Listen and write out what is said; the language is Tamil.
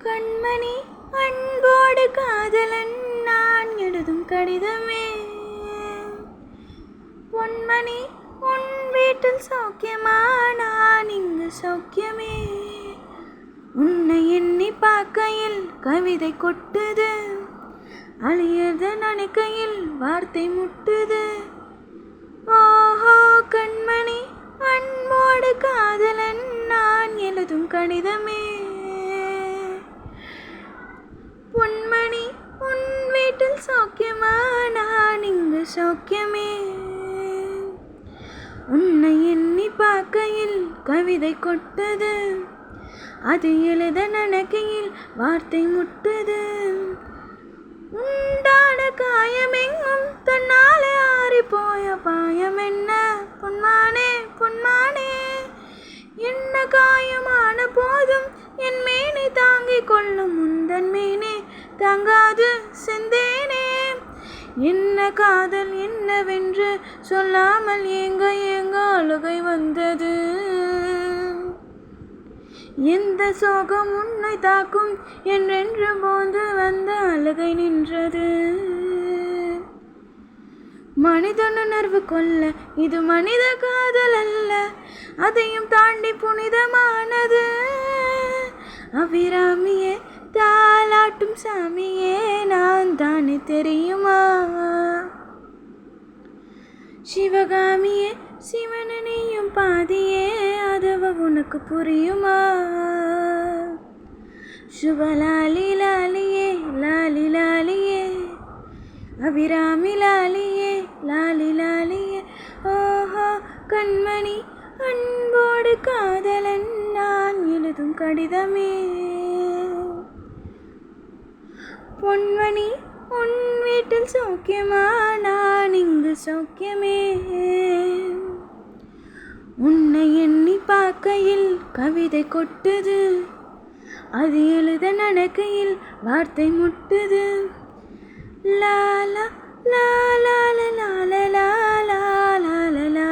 கண்மணி அன்போடு காதலன் நான் எழுதும் கடிதமே. பொன்மணி உன் வீட்டில் சௌக்கியமா, நான் இங்கு சௌக்கியமே. உன்னை எண்ணி பார்க்கையில் கவிதை கொட்டுது, அழியத நினைக்கையில் வார்த்தை முட்டுது. ஓஹோ கண்மணி அன்போடு காதலன் நான் எழுதும் கடிதமே. பொன்மணி உன் வீட்டில் சௌக்கியமா, நான் இங்கு சௌக்கியமே. உன்னை எண்ணி பார்க்கையில் கவிதை கொட்டது, அது எழுத நினைக்கையில் வார்த்தை முட்டுது. உண்டான காயமெங்கும் தன்னாலே ஆறி போய பாயம் என்ன பொன்மானே பொன்மானே. என்ன காயமான போதும் என் மேனி தாங்கிக் கொள்ளும் முந்தன் மேனே தாங்காது செந்தேனே. என்ன காதல் என்னவென்று சொல்லாமல் ஏங்க ஏங்க அழுகை வந்தது. எந்த சோகம் உன்னை தாக்கும் என்றென்று போந்து வந்த அழுகை நின்றது. மனிதனுணர்வு கொள்ள இது மனித காதல் அல்ல, அதையும் தாண்டி புனிதமானது. அபிராமியே தாலாட்டும் சாமியே நான் தானே தெரியுமா. சிவகாமியே சிவனனையும் பாதியே அதுவ உனக்கு புரியுமா. சுபலாலி லாலியே லாலி லாலியே, அபிராமி லாலியே லாலி லாலியே. ஓஹோ கண்மணி அன்போடு காதலன் நான் எழுதும் கடிதமே. பொன்மணி உன் வீட்டில் சௌக்கியமா, நான் இங்கு சௌக்கியமே. உன்னை எண்ணி பார்க்கையில் கவிதை கொட்டுது, அது எழுத நடக்கையில் வார்த்தை முட்டுது. லாலா லாலா லாலா லாலா லாலா லாலா